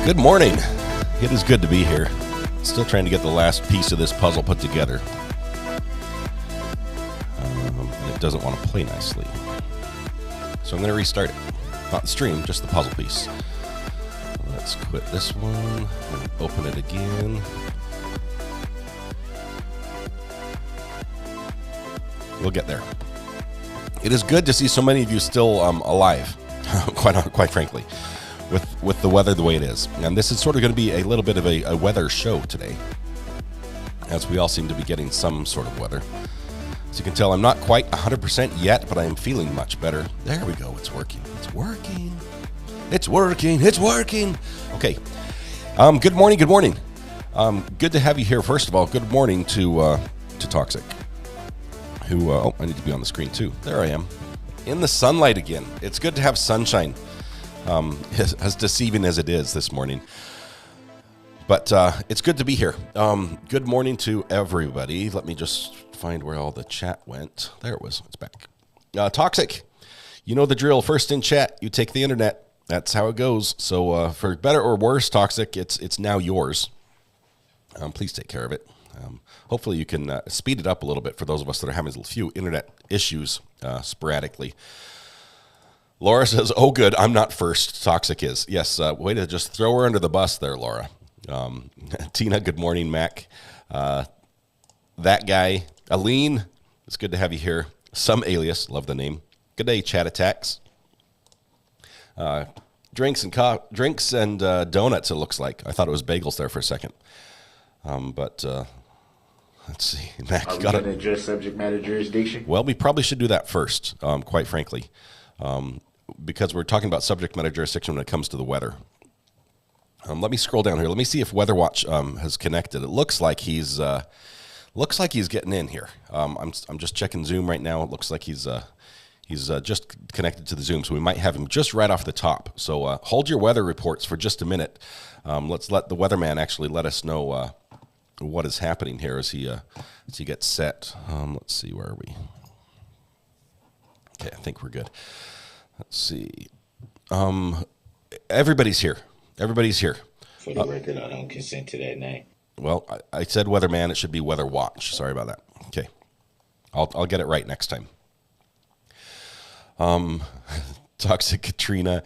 Good morning. It is good to be here. Still trying to get the last piece of this puzzle put together. It doesn't want to play nicely. So I'm going to restart it. Not the stream, just the puzzle piece. Let's quit this one and open it again. We'll get there. It is good to see so many of you still alive, quite frankly. With the weather the way it is. And this is sort of going to be a little bit of a weather show today, as we all seem to be getting some sort of weather. As you can tell, I'm not quite 100% yet, but I am feeling much better. There we go. It's working. It's working. It's working. It's working. Okay. Good morning. Good morning. Good to have you here. First of all, good morning to Toxic, who, I need to be on the screen too. There I am. In the sunlight again. It's good to have sunshine. As deceiving as it is this morning. But it's good to be here. Good morning to everybody. Let me just find where all the chat went. There it was. It's back. Toxic, you know the drill. First in chat, you take the internet. That's how it goes. So for better or worse, Toxic, it's now yours. Please take care of it. Hopefully you can speed it up a little bit for those of us that are having a few internet issues sporadically. Laura says, oh, good, I'm not first. Toxic is. Yes, way to just throw her under the bus there, Laura. Tina, good morning, Mac. That guy, Aline, it's good to have you here. Some alias, love the name. Good day, Chat Attacks. Drinks and donuts, it looks like. I thought it was bagels there for a second. But let's see. Mac, are we going to address subject matter jurisdiction? Well, we probably should do that first, quite frankly. Because we're talking about subject matter jurisdiction when it comes to the weather. Let me scroll down here. Let me see if Weather Watch has connected. It looks like he's getting in here. I'm just checking Zoom right now. It looks like he's just connected to the Zoom, so we might have him just right off the top. So hold your weather reports for just a minute. Let's let the weatherman actually let us know what is happening here as he gets set. Let's see, where are we? Okay, I think we're good. Let's see. Everybody's here. Everybody's here. For the record, I don't consent to that name. Well, I said weatherman. It should be Weather Watch. Sorry about that. Okay. I'll get it right next time. Toxic Katrina.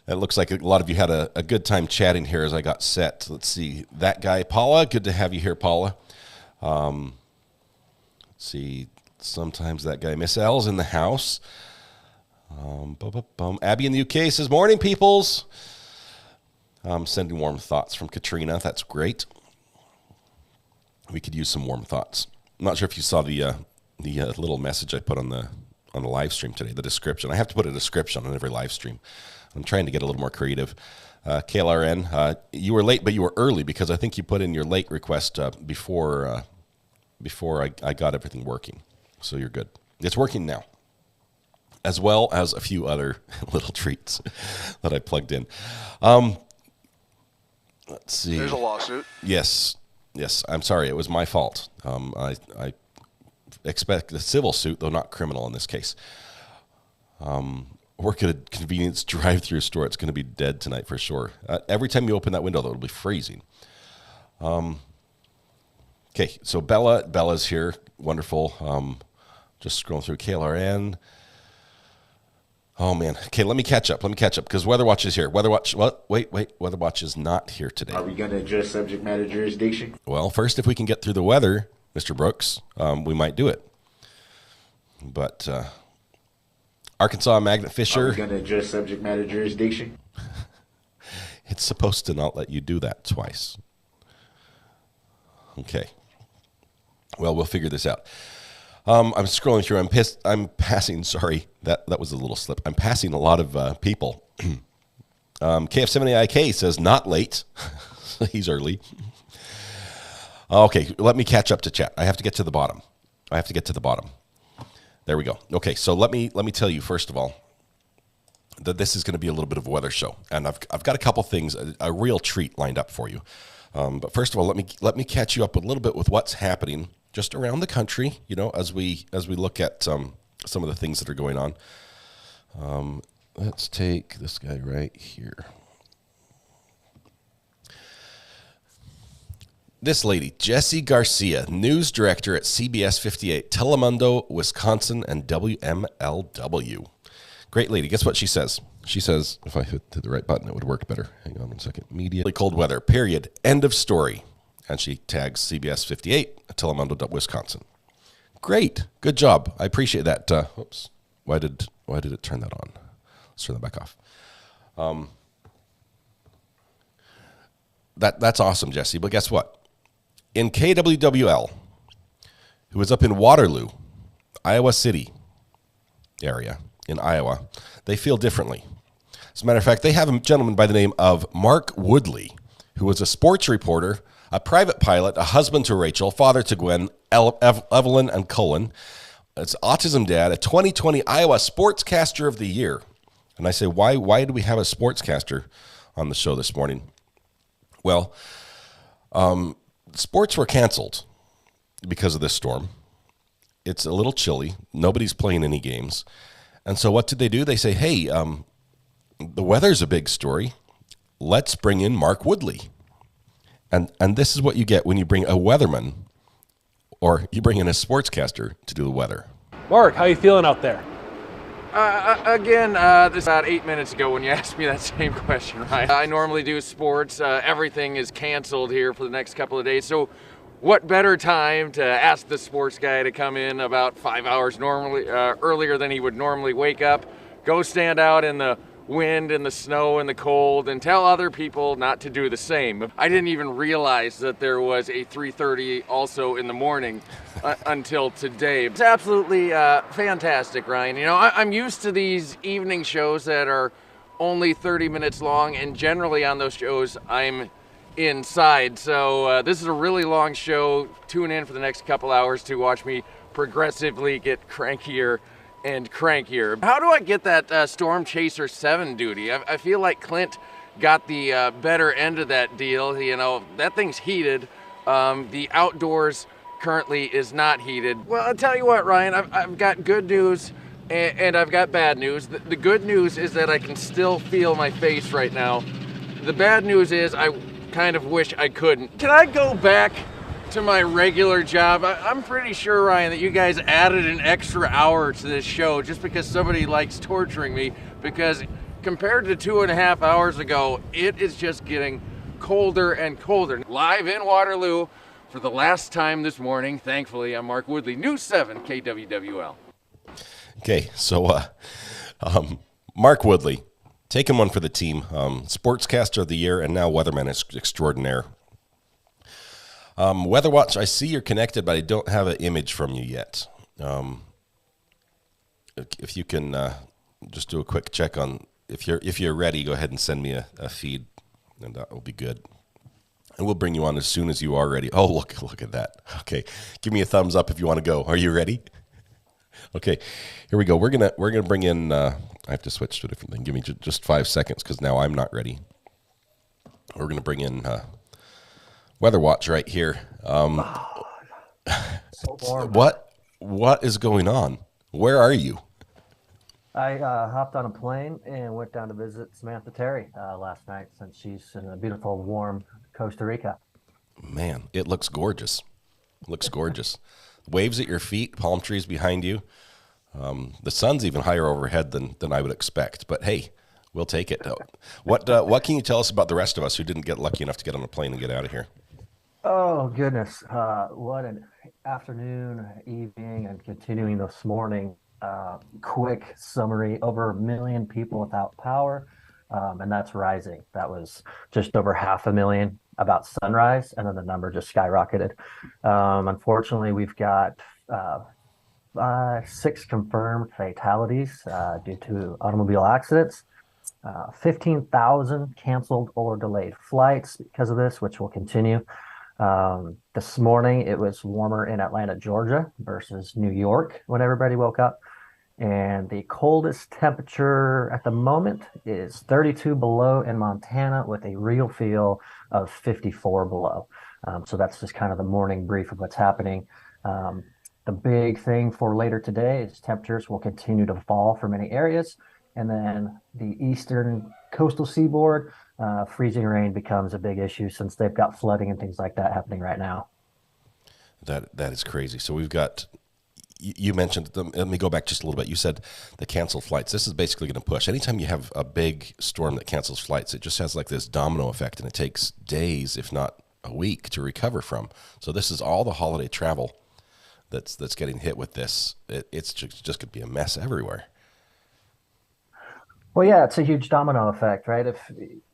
It looks like a lot of you had a good time chatting here as I got set. Let's see. That guy, Paula. Good to have you here, Paula. Let's see. Sometimes that guy, Miss L's in the house. Abby in the UK says, morning, peoples. Sending warm thoughts from Katrina. That's great. We could use some warm thoughts. I'm not sure if you saw the little message I put on the live stream today, the description. I have to put a description on every live stream. I'm trying to get a little more creative. KLRN, you were late, but you were early because I think you put in your late request before I got everything working. So you're good. It's working now, as well as a few other little treats that I plugged in. Let's see. There's a lawsuit. Yes. I'm sorry. It was my fault. I expect a civil suit, though not criminal in this case. Work at a convenience drive-through store. It's going to be dead tonight for sure. Every time you open that window, though, it'll be freezing. Okay, so Bella's here. Wonderful. Just scrolling through KLRN. Oh, man. Okay, let me catch up because Weather Watch is here. Weather Watch, what? Wait. Weather Watch is not here today. Are we going to address subject matter jurisdiction? Well, first, if we can get through the weather, Mr. Brooks, we might do it. But Arkansas Magnet Are Fisher. we going to adjust subject matter jurisdiction? It's supposed to not let you do that twice. Okay. Well, we'll figure this out. I'm scrolling through. I'm passing. Sorry, that was a little slip. I'm passing a lot of people. KF70IK says not late. He's early. Okay, let me catch up to chat. I have to get to the bottom. There we go. Okay, so let me tell you first of all that this is going to be a little bit of a weather show, and I've got a couple things, a real treat lined up for you. But first of all, let me catch you up a little bit with what's happening just around the country. You know, as we look at some of the things that are going on. Let's take this guy right here. This lady, Jessie Garcia, news director at CBS 58, Telemundo, Wisconsin, and WMLW. Great lady. Guess what she says? She says, if I hit the right button, it would work better. Hang on one second. Media. Cold weather, period. End of story. And she tags CBS 58, Telemundo, Wisconsin. Great. Good job. I appreciate that. Oops. Why did it turn that on? Let's turn that back off. That's awesome, Jesse. But guess what? In KWWL, who is up in Waterloo, Iowa City area in Iowa, they feel differently. As a matter of fact, they have a gentleman by the name of Mark Woodley, who was a sports reporter, a private pilot, a husband to Rachel, father to Gwen, Evelyn, and Cullen. It's autism dad, a 2020 Iowa Sportscaster of the Year. And I say, why do we have a sportscaster on the show this morning? Well, sports were canceled because of this storm. It's a little chilly. Nobody's playing any games. And so what did they do? They say, hey, the weather's a big story. Let's bring in Mark Woodley. And this is what you get when you bring a weatherman or you bring in a sportscaster to do the weather. Mark, how you feeling out there? This about 8 minutes ago when you asked me that same question, right? I normally do sports. Everything is canceled here for the next couple of days. So what better time to ask the sports guy to come in about 5 hours earlier than he would normally wake up, go stand out in the wind and the snow and the cold and tell other people not to do the same. I didn't even realize that there was a 3:30 also in the morning until today. It's absolutely fantastic, Ryan. You know, I'm used to these evening shows that are only 30 minutes long, and generally on those shows I'm inside. So this is a really long show. Tune in for the next couple hours to watch me progressively get crankier and crankier. How do I get that Storm Chaser 7 duty? I feel like Clint got the better end of that deal. You know, that thing's heated. The outdoors currently is not heated. Well, I'll tell you what, Ryan, I've got good news and I've got bad news. The good news is that I can still feel my face right now. The bad news is I kind of wish I couldn't. Can I go back to my regular job? I'm pretty sure, Ryan, that you guys added an extra hour to this show just because somebody likes torturing me, because compared to 2.5 hours ago, it is just getting colder and colder. Live in Waterloo for the last time this morning, thankfully, I'm Mark Woodley, News 7 KWWL. Okay, so Mark Woodley, taking one for the team, Sportscaster of the Year, and now Weatherman Extraordinaire. Weather Watch, I see you're connected, but I don't have an image from you yet. If you can just do a quick check on, if you're ready, go ahead and send me a feed, and that will be good. And we'll bring you on as soon as you are ready. Oh, look at that. Okay, give me a thumbs up if you want to go. Are you ready? Okay, here we go. We're gonna bring in. I have to switch to a different thing. Give me just 5 seconds because now I'm not ready. We're gonna bring in Weather Watch right here. So warm. What is going on? Where are you? I hopped on a plane and went down to visit Samantha Terry last night, since she's in a beautiful, warm Costa Rica. Man, it looks gorgeous. Waves at your feet, palm trees behind you. The sun's even higher overhead than I would expect. But hey, we'll take it. What can you tell us about the rest of us who didn't get lucky enough to get on a plane and get out of here? Oh, goodness. What an afternoon, evening, and continuing this morning. quick summary: over 1 million people without power, and that's rising. That was just over 500,000 about sunrise, and then the number just skyrocketed. Unfortunately, we've got 6 confirmed fatalities due to automobile accidents. 15,000 canceled or delayed flights because of this, which will continue. This morning, it was warmer in Atlanta, Georgia versus New York when everybody woke up. And the coldest temperature at the moment is 32 below in Montana with a real feel of 54 below. So that's just kind of the morning brief of what's happening. The big thing for later today is temperatures will continue to fall for many areas. And then the eastern coastal seaboard, freezing rain becomes a big issue since they've got flooding and things like that happening right now. That is crazy. So we've got, you mentioned them. Let me go back just a little bit. You said the canceled flights. This is basically going to push. Anytime you have a big storm that cancels flights, it just has like this domino effect, and it takes days, if not a week, to recover from. So this is all the holiday travel that's getting hit with this. It's just going to be a mess everywhere. Well, yeah, it's a huge domino effect, right? If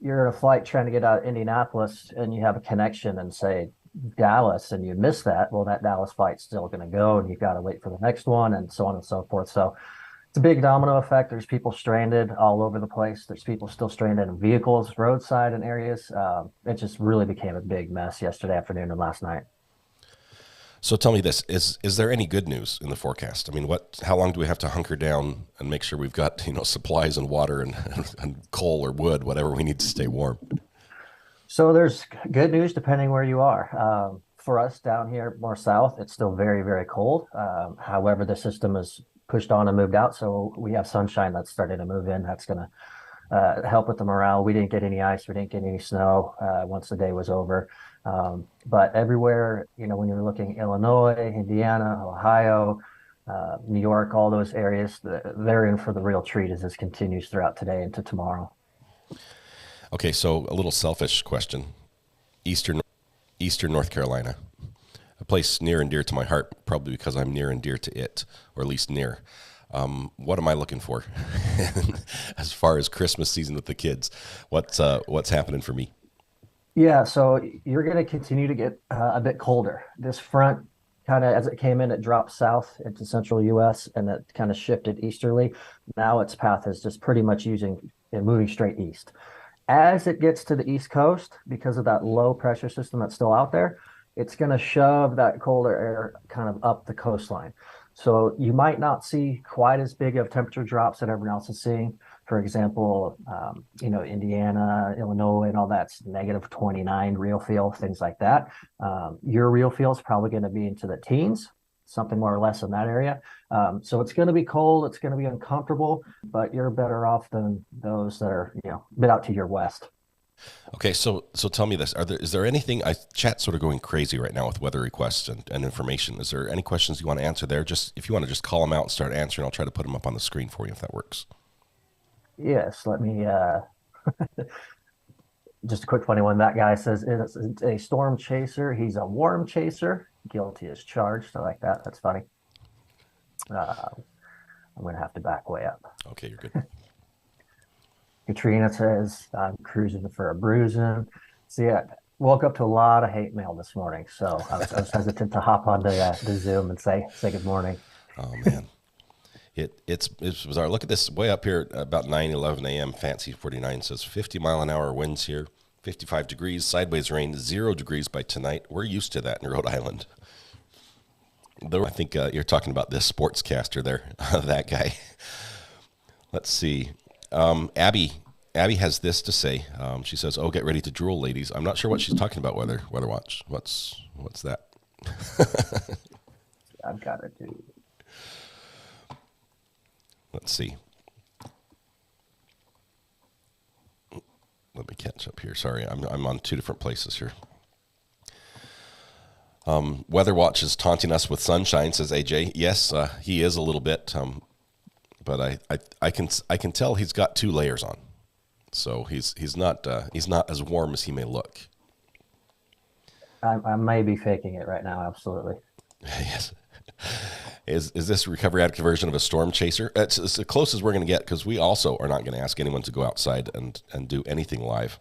you're in a flight trying to get out of Indianapolis and you have a connection in, say, Dallas, and you miss that, well, that Dallas flight's still going to go, and you've got to wait for the next one, and so on and so forth. So it's a big domino effect. There's people stranded all over the place. There's people still stranded in vehicles, roadside in areas. It just really became a big mess yesterday afternoon and last night. So tell me this, is there any good news in the forecast? I mean, how long do we have to hunker down and make sure we've got, supplies and water and coal or wood, whatever we need to stay warm? So there's good news depending where you are. For us down here more south, it's still very, very cold. However, the system is pushed on and moved out. So we have sunshine that's starting to move in. That's going to help with the morale. We didn't get any ice. We didn't get any snow once the day was over. But everywhere, when you're looking Illinois, Indiana, Ohio, New York, all those areas, they're in for the real treat as this continues throughout today into tomorrow. Okay, so a little selfish question. Eastern North Carolina, a place near and dear to my heart, probably because I'm near and dear to it, or at least near. What am I looking for as far as Christmas season with the kids? What's happening for me? Yeah, so you're going to continue to get a bit colder. This front kind of, as it came in, it dropped south into central U.S. and it kind of shifted easterly. Now its path is just pretty much moving straight east. As it gets to the East Coast, because of that low pressure system that's still out there, it's going to shove that colder air kind of up the coastline. So you might not see quite as big of temperature drops that everyone else is seeing. For example, Indiana, Illinois, and all that's -29 real feel, things like that. Your real feel is probably going to be into the teens, something more or less in that area. So it's going to be cold. It's going to be uncomfortable, but you're better off than those that are, a bit out to your west. Okay, so tell me this: is there anything? Chat's sort of going crazy right now with weather requests and information. Is there any questions you want to answer there? Just if you want to just call them out and start answering, I'll try to put them up on the screen for you if that works. Yes, let me. Just a quick funny one. That guy says it's a storm chaser. He's a warm chaser. Guilty as charged. I like that. That's funny. I'm going to have to back way up. Okay, you're good. Katrina says, I'm cruising for a bruising. See, I woke up to a lot of hate mail this morning, so I was hesitant to hop on the Zoom and say good morning. Oh, man. It's bizarre. Look at this way up here about 9:11 a.m. Fancy 49 says 50-mile-an-hour winds here, 55 degrees, sideways rain, 0 degrees by tonight. We're used to that in Rhode Island. I think you're talking about this sportscaster there, that guy. Let's see. Abby has this to say. She says, "Oh, get ready to drool, ladies." I'm not sure what she's talking about. Weather watch. What's that? I've got to do. Let's see. Let me catch up here. Sorry, I'm on two different places here. Weather Watch is taunting us with sunshine, says AJ. Yes, he is a little bit, but I can tell he's got 2 layers on, so he's not as warm as he may look. I may be faking it right now. Absolutely. Yes. Is this recovery addict version of a storm chaser? It's the closest we're going to get, because we also are not going to ask anyone to go outside and do anything live.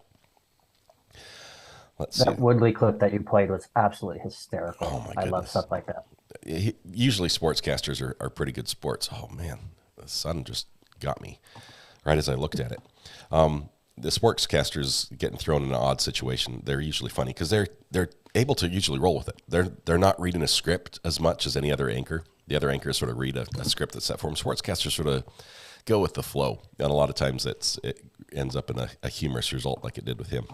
Let's see. That Woodley clip that you played was absolutely hysterical. Oh, my I love goodness. stuff like that. Usually sportscasters are pretty good sports. Oh, man, the sun just got me right as I looked at it. The sportscasters getting thrown in an odd situation, they're usually funny because they're able to usually roll with it. They're not reading a script as much as any other anchor. The other anchors sort of read a script that's set for them. Sportscasters sort of go with the flow, and a lot of times it ends up in a humorous result, like it did with him.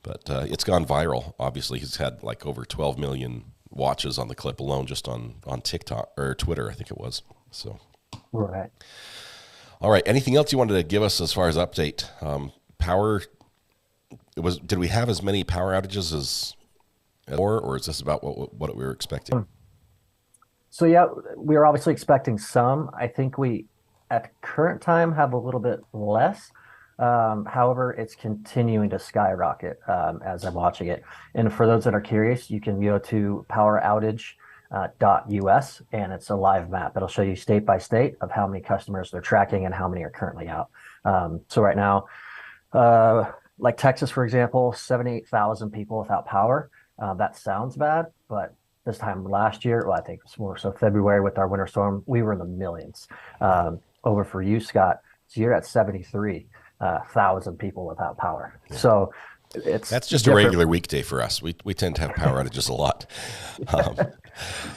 But it's gone viral. Obviously, he's had like over 12 million watches on the clip alone, just on TikTok or Twitter, I think it was. So, Right. all right. Anything else you wanted to give us as far as update? Power. Did we have as many power outages as more, or is this about what we were expecting? So yeah, we are obviously expecting some. I think we, at current time, have a little bit less. However, it's continuing to skyrocket as I'm watching it. And for those that are curious, you can go to poweroutage.us, and it's a live map. It'll show you state by state of how many customers they're tracking and how many are currently out. So right now, like Texas, for example, 78,000 people without power. That sounds bad, but this time last year, well, I think it was more so February with our winter storm, we were in the millions. Over for you, Scott, so you're at 73,000 people without power. Yeah. So that's just different. A regular weekday for us. We tend to have power outages a lot.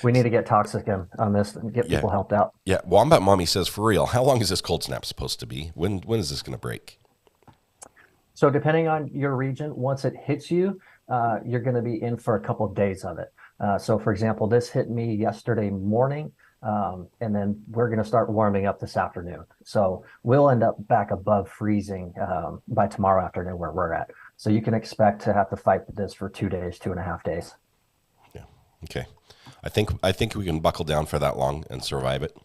We need to get Toxic on this and get people helped out. Yeah, Wombat Mommy says, for real, how long is this cold snap supposed to be? When is this going to break? So depending on your region, once it hits you, you're going to be in for a couple of days of it. So for example, this hit me yesterday morning, and then we're going to start warming up this afternoon. So we'll end up back above freezing by tomorrow afternoon where we're at. So you can expect to have to fight this for 2 days, 2.5 days. Yeah. Okay. I think we can buckle down for that long and survive it.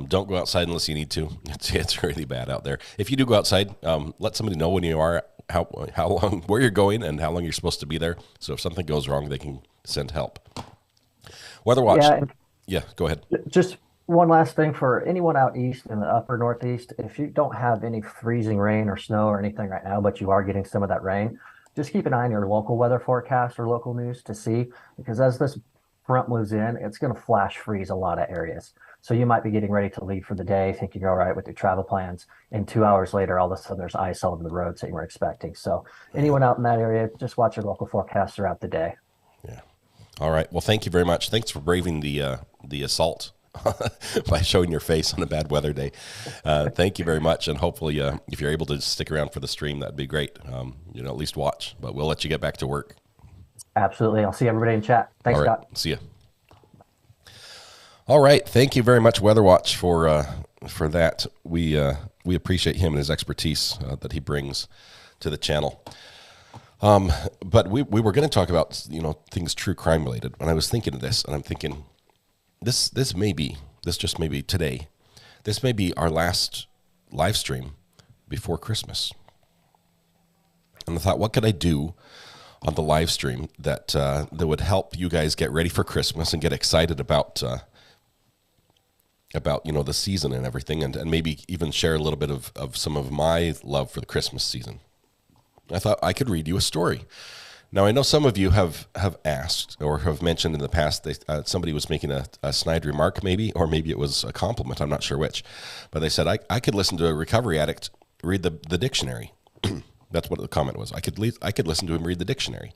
Don't go outside unless you need to. It's really bad out there. If you do go outside, let somebody know when you are, how long, where you're going, and how long you're supposed to be there. So if something goes wrong, they can send help. Weather watch. Yeah, go ahead. Just one last thing for anyone out east in the upper Northeast. If you don't have any freezing rain or snow or anything right now, but you are getting some of that rain, just keep an eye on your local weather forecast or local news to see, because as this front moves in, it's going to flash freeze a lot of areas. So you might be getting ready to leave for the day, thinking you're all right with your travel plans, and 2 hours later, all of a sudden there's ice all over the roads that you were expecting. So anyone out in that area, just watch your local forecast throughout the day. Yeah. All right. Well, thank you very much. Thanks for braving the assault by showing your face on a bad weather day. Thank you very much. And hopefully, if you're able to stick around for the stream, that'd be great. At least watch, but we'll let you get back to work. Absolutely. I'll see everybody in chat. Thanks, Scott. See you. All right. Thank you very much, Weather Watch, for that. We appreciate him and his expertise that he brings to the channel. But we were going to talk about, things true crime related. And I was thinking of this, and I'm thinking, this just may be today. This may be our last live stream before Christmas. And I thought, what could I do on the live stream that would help you guys get ready for Christmas and get excited about the season and everything, and maybe even share a little bit of some of my love for the Christmas season. I thought I could read you a story. Now, I know some of you have asked or have mentioned in the past that somebody was making a snide remark, maybe, or maybe it was a compliment. I'm not sure which. But they said, I could listen to a recovery addict read the dictionary. That's what the comment was. I could listen to him read the dictionary.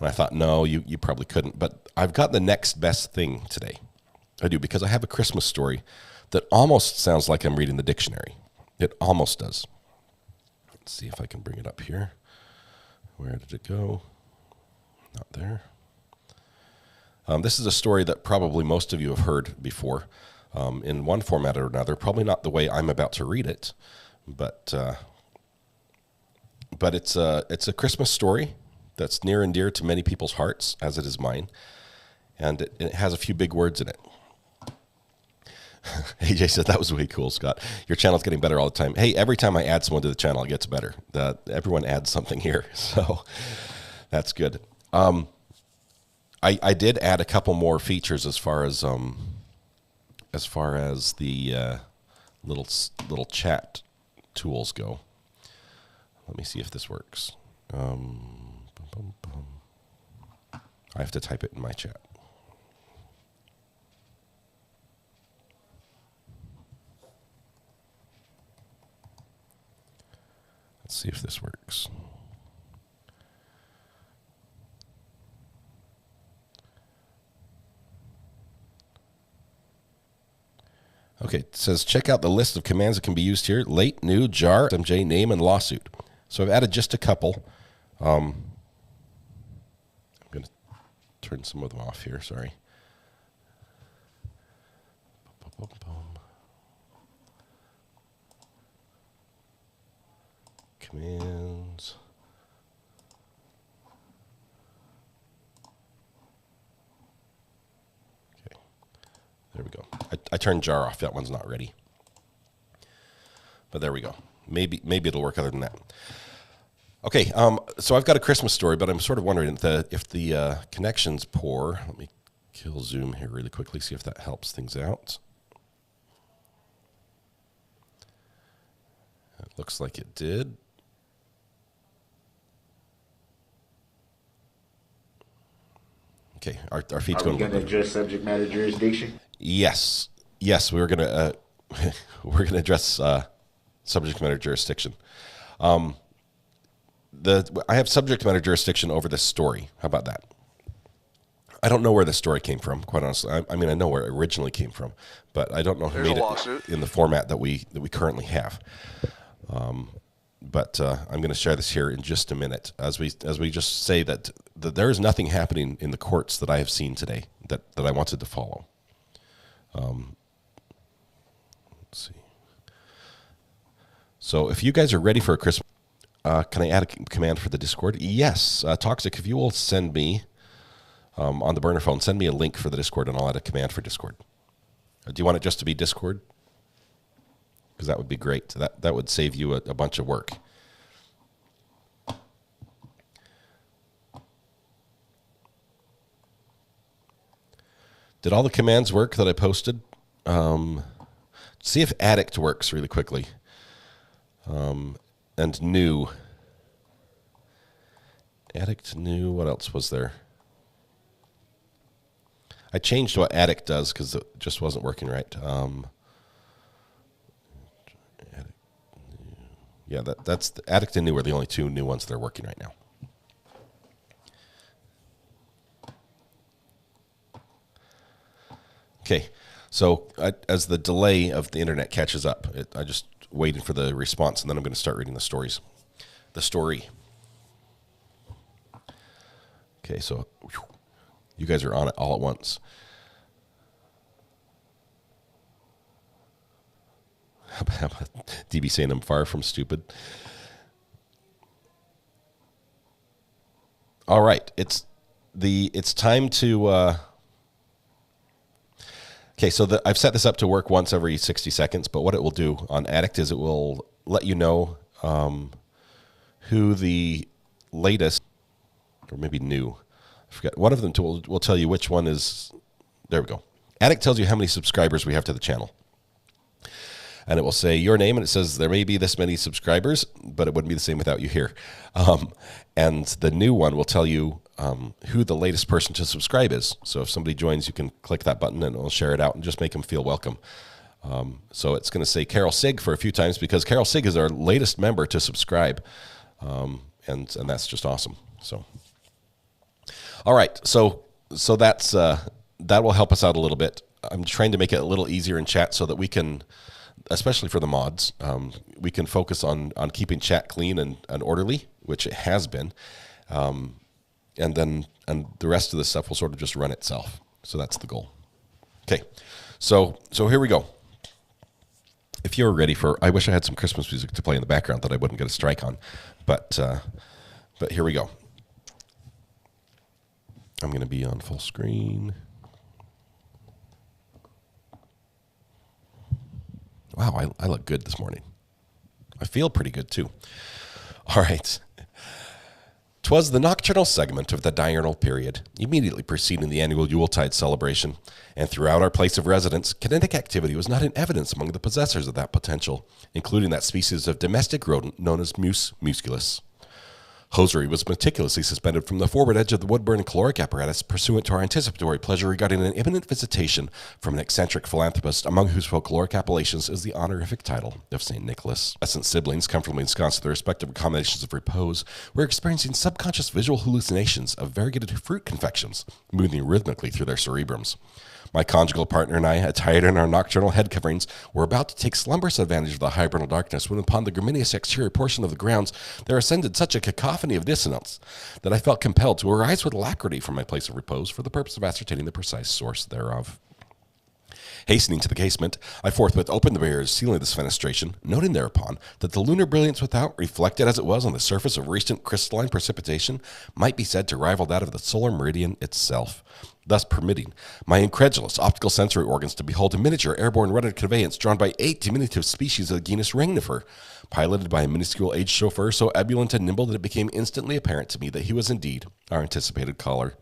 And I thought, no, you probably couldn't. But I've got the next best thing today. I do, because I have a Christmas story that almost sounds like I'm reading the dictionary. It almost does. Let's see if I can bring it up here. Where did it go? Not there. This is a story that probably most of you have heard before in one format or another. Probably not the way I'm about to read it, but it's a Christmas story that's near and dear to many people's hearts, as it is mine, and it has a few big words in it. AJ said, that was way cool, Scott. Your channel's getting better all the time. Hey, every time I add someone to the channel, it gets better. Everyone adds something here, so that's good. I I did add a couple more features as far as the little chat tools go. Let me see if this works. I have to type it in my chat. Let's see if this works. Okay, it says check out the list of commands that can be used here. Late, new, jar, SMJ, name, and lawsuit. So I've added just a couple. I'm going to turn some of them off here, sorry. Commands. Okay, there we go. I turned jar off. That one's not ready. But there we go. Maybe it'll work other than that. Okay, so I've got a Christmas story, but I'm sort of wondering if the connection's poor. Let me kill Zoom here really quickly, see if that helps things out. It looks like it did. Okay, our feed's Are we going. going to address subject matter jurisdiction? Yes, we're gonna address subject matter jurisdiction. I have subject matter jurisdiction over this story. How about that? I don't know where the story came from, quite honestly. I mean, I know where it originally came from, but I don't know who made it in the format that we currently have. But I'm going to share this here in just a minute, as we just say that there is nothing happening in the courts that I have seen today that I wanted to follow. Let's see. So if you guys are ready for a Christmas, can I add a command for the Discord? Yes. Toxic, if you will send me, on the burner phone, send me a link for the Discord and I'll add a command for Discord. Do you want it just to be Discord? Because that would be great. That would save you a bunch of work. Did all the commands work that I posted? See if Addict works really quickly. And new. Addict, new, what else was there? I changed what Addict does because it just wasn't working right. Yeah, that's the Addict and new are the only two new ones that are working right now. Okay, so as the delay of the internet catches up, I just waiting for the response, and then I'm going to start reading the stories. The story. Okay, so you guys are on it all at once. How about DB saying I'm far from stupid? All right, it's time to. Okay, so I've set this up to work once every 60 seconds, but what it will do on Addict is it will let you know who the latest, or maybe new, I forget. One of them will tell you which one is. There we go. Addict tells you how many subscribers we have to the channel. And it will say your name, and it says there may be this many subscribers, but it wouldn't be the same without you here. And the new one will tell you who the latest person to subscribe is. So if somebody joins, you can click that button, and it will share it out and just make them feel welcome. So it's going to say Carol Sig for a few times because Carol Sig is our latest member to subscribe, and that's just awesome. So, all right, so that's that will help us out a little bit. I'm trying to make it a little easier in chat so that we can, especially for the mods, we can focus on keeping chat clean and orderly, which it has been, and the rest of the stuff will sort of just run itself. So that's the goal. Okay, so here we go. If you're ready for, I wish I had some Christmas music to play in the background that I wouldn't get a strike on, but here we go. I'm going to be on full screen. Wow, I look good this morning. I feel pretty good, too. All right. 'Twas the nocturnal segment of the diurnal period, immediately preceding the annual Yuletide celebration, and throughout our place of residence, kinetic activity was not in evidence among the possessors of that potential, including that species of domestic rodent known as Mus musculus. Hosiery was meticulously suspended from the forward edge of the wood-burning caloric apparatus pursuant to our anticipatory pleasure regarding an imminent visitation from an eccentric philanthropist among whose folkloric appellations is the honorific title of St. Nicholas. Essence siblings, comfortably ensconced in their respective accommodations of repose, were experiencing subconscious visual hallucinations of variegated fruit confections moving rhythmically through their cerebrums. My conjugal partner and I, attired in our nocturnal head coverings, were about to take slumberous advantage of the hibernal darkness when upon the gramineous exterior portion of the grounds there ascended such a cacophony of dissonance that I felt compelled to arise with alacrity from my place of repose for the purpose of ascertaining the precise source thereof. Hastening to the casement, I forthwith opened the barriers sealing this fenestration, noting thereupon that the lunar brilliance without, reflected as it was on the surface of recent crystalline precipitation, might be said to rival that of the solar meridian itself, thus permitting my incredulous optical sensory organs to behold a miniature airborne rented conveyance drawn by 8 diminutive species of the genus Rhinifer, piloted by a minuscule aged chauffeur so ebullient and nimble that it became instantly apparent to me that he was indeed our anticipated caller.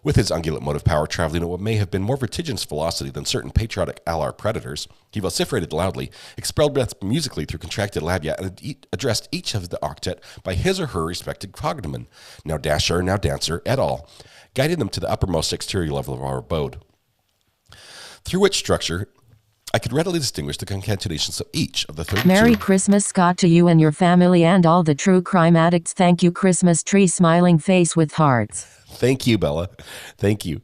With his ungulate motive power traveling at what may have been more vertiginous velocity than certain patriotic alar predators, he vociferated loudly, expelled breaths musically through contracted labia, and addressed each of the octet by his or her respective cognomen, now Dasher, now Dancer, et al., guiding them to the uppermost exterior level of our abode. Through which structure I could readily distinguish the concatenations of each of the 32. Merry Christmas, Scott, to you and your family and all the true crime addicts. Thank you, Christmas tree, smiling face with hearts. Thank you, Bella. Thank you.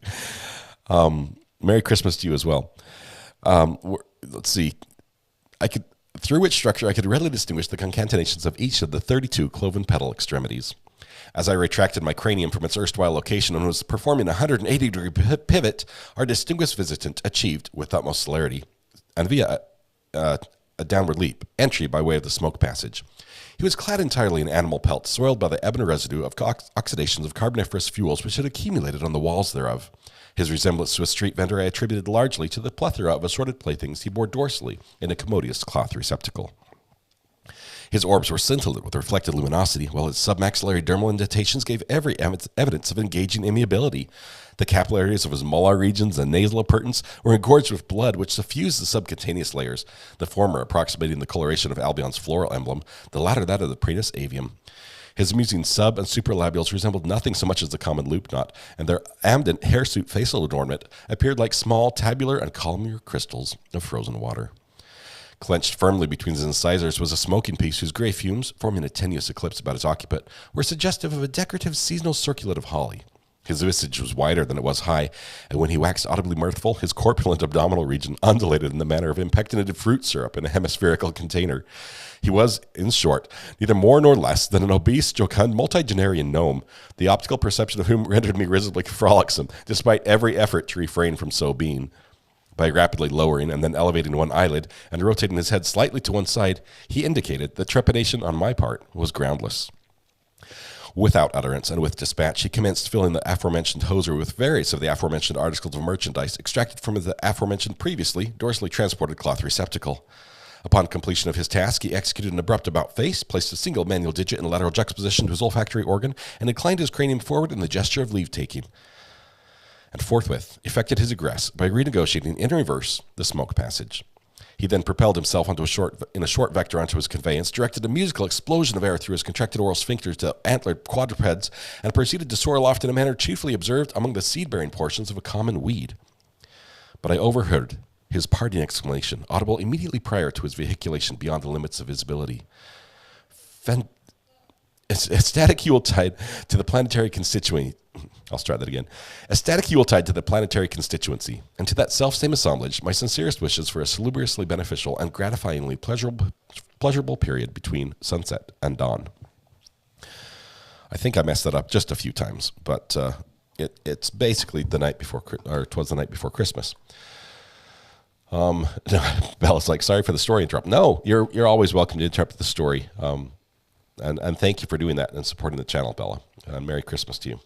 Merry Christmas to you as well. Let's see. Through which structure I could readily distinguish the concatenations of each of the 32 cloven petal extremities. As I retracted my cranium from its erstwhile location and was performing a 180-degree pivot, our distinguished visitant achieved, with utmost celerity, and via a downward leap, entry by way of the smoke passage. He was clad entirely in animal pelt, soiled by the ebony residue of oxidations of carboniferous fuels which had accumulated on the walls thereof. His resemblance to a street vendor I attributed largely to the plethora of assorted playthings he bore dorsally in a commodious cloth receptacle. His orbs were scintillated with reflected luminosity, while his submaxillary dermal indentations gave every evidence of engaging amiability. The capillaries of his molar regions and nasal appurtenance were engorged with blood which suffused the subcutaneous layers, the former approximating the coloration of Albion's floral emblem, the latter that of the Praetus avium. His amusing sub- and supralabials resembled nothing so much as the common loop knot, and their ambient hirsute facial adornment appeared like small tabular and columnar crystals of frozen water. Clenched firmly between his incisors was a smoking piece whose gray fumes, forming a tenuous eclipse about its occupant, were suggestive of a decorative seasonal circlet of holly. His visage was wider than it was high, and when he waxed audibly mirthful, his corpulent abdominal region undulated in the manner of impectinated fruit syrup in a hemispherical container. He was, in short, neither more nor less than an obese, jocund, multigenarian gnome, the optical perception of whom rendered me risibly frolicsome, despite every effort to refrain from so being. By rapidly lowering and then elevating one eyelid and rotating his head slightly to one side, he indicated that trepidation on my part was groundless. Without utterance and with dispatch, he commenced filling the aforementioned hosiery with various of the aforementioned articles of merchandise extracted from the aforementioned previously dorsally transported cloth receptacle. Upon completion of his task, he executed an abrupt about-face, placed a single manual digit in lateral juxtaposition to his olfactory organ, and inclined his cranium forward in the gesture of leave-taking, and forthwith effected his egress by renegotiating in reverse the smoke passage. He then propelled himself in a short vector onto his conveyance, directed a musical explosion of air through his contracted oral sphincters to antlered quadrupeds, and proceeded to soar aloft in a manner chiefly observed among the seed-bearing portions of a common weed. But I overheard his parting exclamation, audible immediately prior to his vehiculation beyond the limits of visibility. Ecstatic Yuletide to the planetary constituency. I'll start that again. Ecstatic Yuletide to the planetary constituency, and to that self-same assemblage, my sincerest wishes for a salubriously beneficial and gratifyingly pleasurable period between sunset and dawn. I think I messed that up just a few times, but it's basically the night before, or it was the night before Christmas. Bella's like, sorry for the story interrupt. No, you're always welcome to interrupt the story. And thank you for doing that and supporting the channel, Bella. And Merry Christmas to you.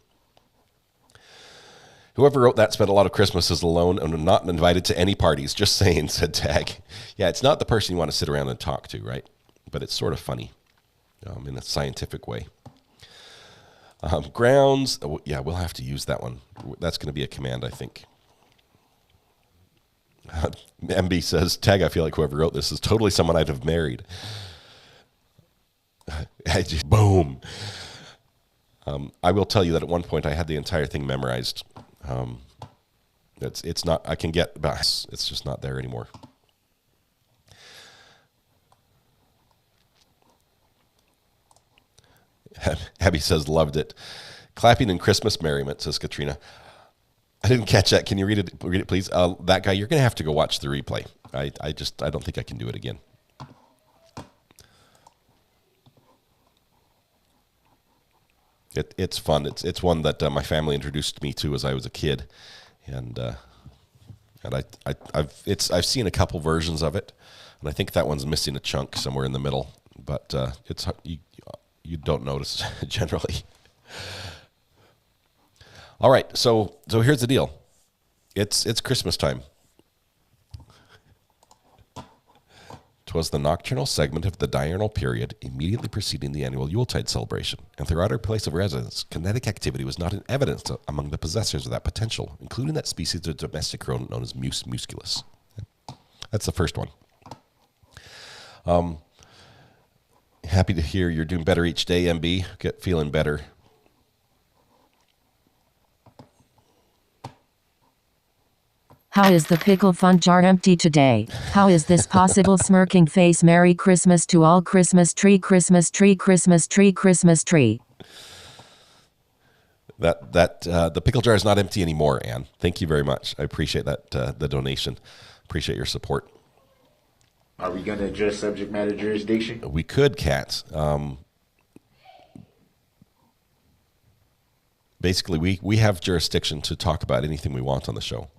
Whoever wrote that spent a lot of Christmases alone and not invited to any parties. Just saying, said Tag. Yeah, it's not the person you want to sit around and talk to, right? But it's sort of funny in a scientific way. Grounds. Oh, yeah, we'll have to use that one. That's going to be a command, I think. MB says, tag, I feel like whoever wrote this is totally someone I'd have married. Boom. I will tell you that at one point I had the entire thing memorized. It's not, I can get, but it's just not there anymore. Abby says, loved it. Clapping and Christmas merriment, says Katrina. I didn't catch that. Can you read it, please? That guy, you're going to have to go watch the replay. I don't think I can do it again. It's fun. It's one that my family introduced me to as I was a kid, and I've seen a couple versions of it, and I think that one's missing a chunk somewhere in the middle, but it's you don't notice generally. All right, so here's the deal. It's Christmas time. 'Twas the nocturnal segment of the diurnal period immediately preceding the annual Yuletide celebration, and throughout our place of residence, kinetic activity was not in evidence among the possessors of that potential, including that species of domestic rodent known as Mus musculus. That's the first one. Happy to hear you're doing better each day, MB. Get feeling better. How is the pickle fun jar empty today? How is this possible? Smirking face. Merry Christmas to all. Christmas tree, Christmas tree, Christmas tree, Christmas tree. The pickle jar is not empty anymore, Anne. Thank you very much. I appreciate that, the donation. Appreciate your support. Are we going to address subject matter jurisdiction? We could, Kat. Basically, we have jurisdiction to talk about anything we want on the show.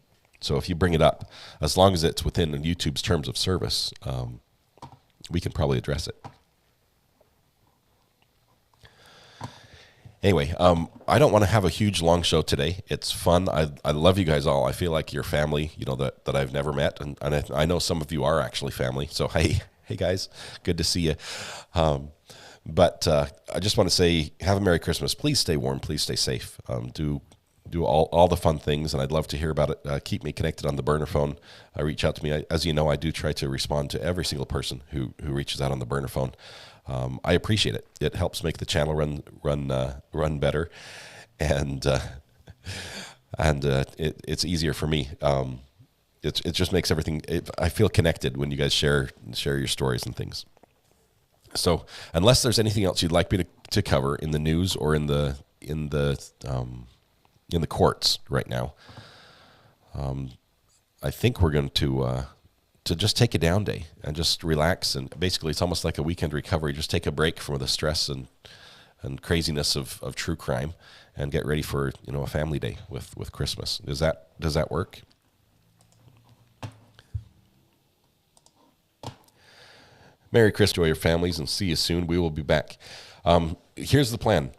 So if you bring it up, as long as it's within YouTube's terms of service, we can probably address it. Anyway, I don't want to have a huge long show today. It's fun. I love you guys all. I feel like you're family, that I've never met. And I know some of you are actually family. So, hey guys, good to see you. But I just want to say, have a Merry Christmas. Please stay warm. Please stay safe. Do all the fun things, and I'd love to hear about it. Keep me connected on the burner phone. Reach out to me. As you know, I do try to respond to every single person who reaches out on the burner phone. I appreciate it. It helps make the channel run better, and it's easier for me. It just makes everything. I feel connected when you guys share your stories and things. So unless there's anything else you'd like me to cover in the news or in the courts right now, I think we're going to just take a down day and just relax. And basically, it's almost like a weekend recovery. Just take a break from the stress and craziness of true crime, and get ready for a family day with Christmas. Does that work? Merry Christmas to your families, and see you soon. We will be back. Here's the plan.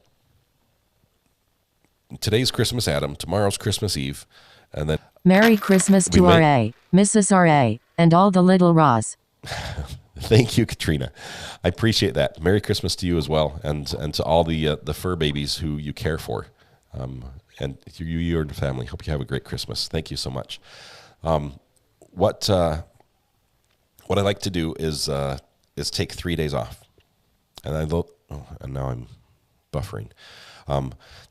Today's Christmas Adam, tomorrow's Christmas Eve, and then Merry Christmas to R.A., Mrs. R.A., and all the little Roz. Thank you, Katrina. I appreciate that. Merry Christmas to you as well, and to all the fur babies who you care for, and you and your family. Hope you have a great Christmas. Thank you so much. What I like to do is take 3 days off, and now I'm buffering.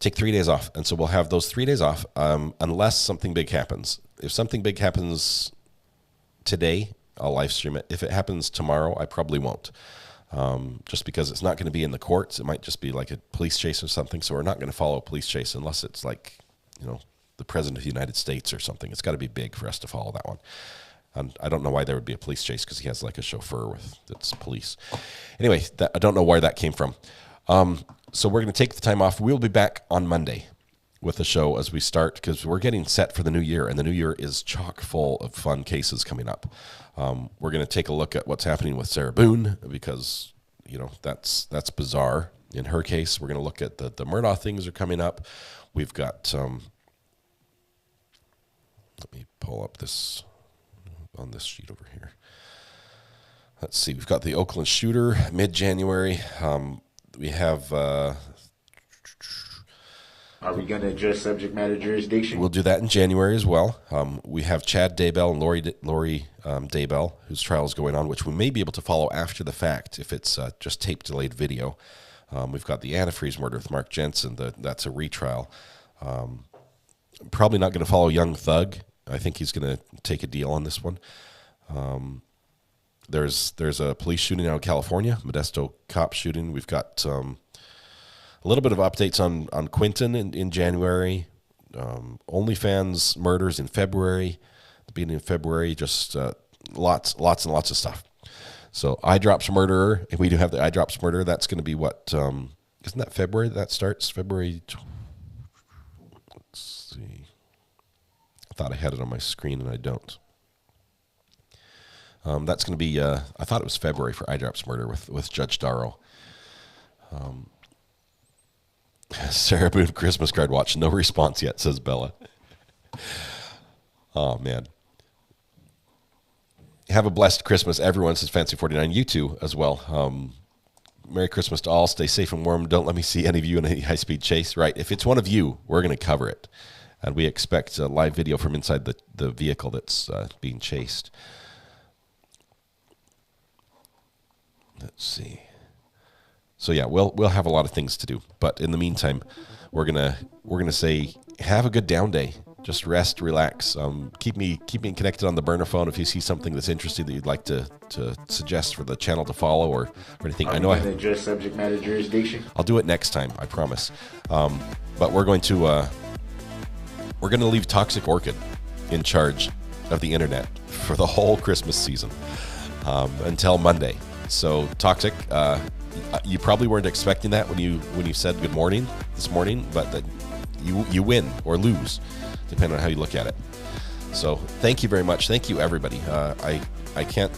Take 3 days off, and so we'll have those 3 days off unless something big happens. If something big happens today, I'll live stream it. If it happens tomorrow, I probably won't, just because it's not going to be in the courts. It might just be like a police chase or something, so we're not going to follow a police chase unless it's like, the President of the United States or something. It's got to be big for us to follow that one. And I don't know why there would be a police chase, because he has like a chauffeur that's police. Anyway, I don't know where that came from. So we're going to take the time off. We'll be back on Monday with the show as we start, because we're getting set for the new year, and the new year is chock full of fun cases coming up. We're going to take a look at what's happening with Sarah Boone, because that's bizarre. In her case, we're going to look at the Murdaugh things are coming up. We've got let me pull up this on this sheet over here. Let's see. We've got the Oakland shooter mid-January. We have Are we going to adjust subject matter jurisdiction? We'll do that in January as well. We have Chad Daybell and Lori Daybell, whose trial is going on, which we may be able to follow after the fact if it's just tape-delayed video. We've got the antifreeze murder with Mark Jensen. That's a retrial. Probably not going to follow Young Thug. I think he's going to take a deal on this one. There's a police shooting out of California, Modesto cop shooting. We've got a little bit of updates on Quinton in January. OnlyFans murders in February. The beginning of February, just lots and lots of stuff. So iDrops Murderer, if we do have the iDrops Murder, that's going to be what, isn't that February that starts? February, let's see. I thought I had it on my screen and I don't. That's going to be, I thought it was February for iDrops Murder with Judge Darrow. Sarah Boone Christmas card watch. No response yet, says Bella. Oh, man. Have a blessed Christmas, everyone, says Fancy49. You too, as well. Merry Christmas to all. Stay safe and warm. Don't let me see any of you in any high-speed chase. Right. If it's one of you, we're going to cover it. And we expect a live video from inside the vehicle that's being chased. Let's see. So yeah, we'll have a lot of things to do. But in the meantime, we're gonna say have a good down day. Just rest, relax. Keep me connected on the burner phone if you see something that's interesting that you'd like to suggest for the channel to follow or anything. I know I adjust subject matter jurisdiction. I'll do it next time, I promise. But we're going to leave Toxic Orchid in charge of the internet for the whole Christmas season until Monday. So Toxic, you probably weren't expecting that when you said good morning this morning, but that you win or lose, depending on how you look at it. So thank you very much. Thank you, everybody. I can't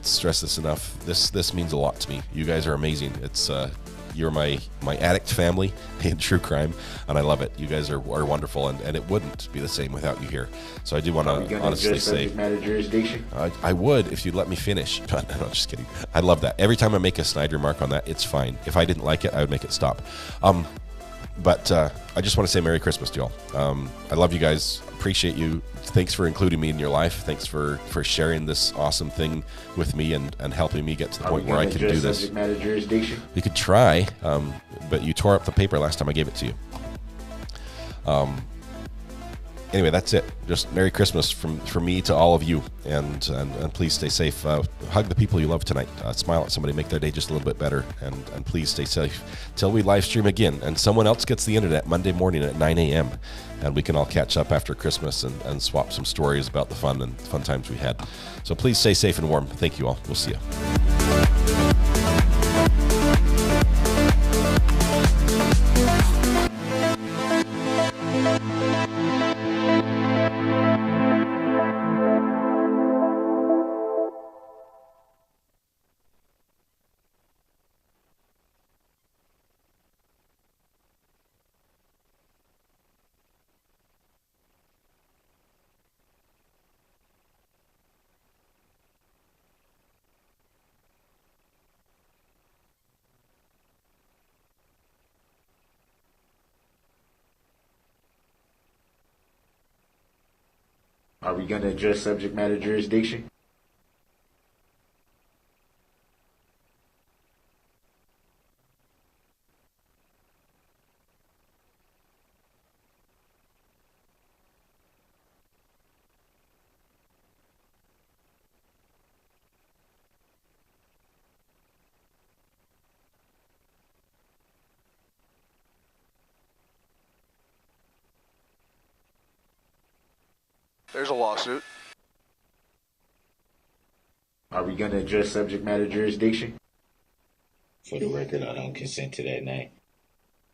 stress this enough. This means a lot to me. You guys are amazing. It's you're my addict family in true crime, and I love it. You guys are wonderful, and it wouldn't be the same without you here. So I do want to honestly say, I would if you'd let me finish. But no, just kidding. I love that. Every time I make a snide remark on that, it's fine. If I didn't like it, I would make it stop. But I just want to say Merry Christmas to you all. I love you guys. Appreciate you. Thanks for including me in your life. Thanks for sharing this awesome thing with me and helping me get to the point where I can do this. You could try, but you tore up the paper last time I gave it to you. Anyway, that's it. Just Merry Christmas from me to all of you, and please stay safe. Hug the people you love tonight. Smile at somebody, make their day just a little bit better, and please stay safe till we live stream again. And someone else gets the internet Monday morning at 9 a.m. and we can all catch up after Christmas and swap some stories about the fun times we had. So please stay safe and warm. Thank you all. We'll see you. Are we going to adjust subject matter jurisdiction? There's a lawsuit. Are we going to adjust subject matter jurisdiction? For the record, I don't consent to that name.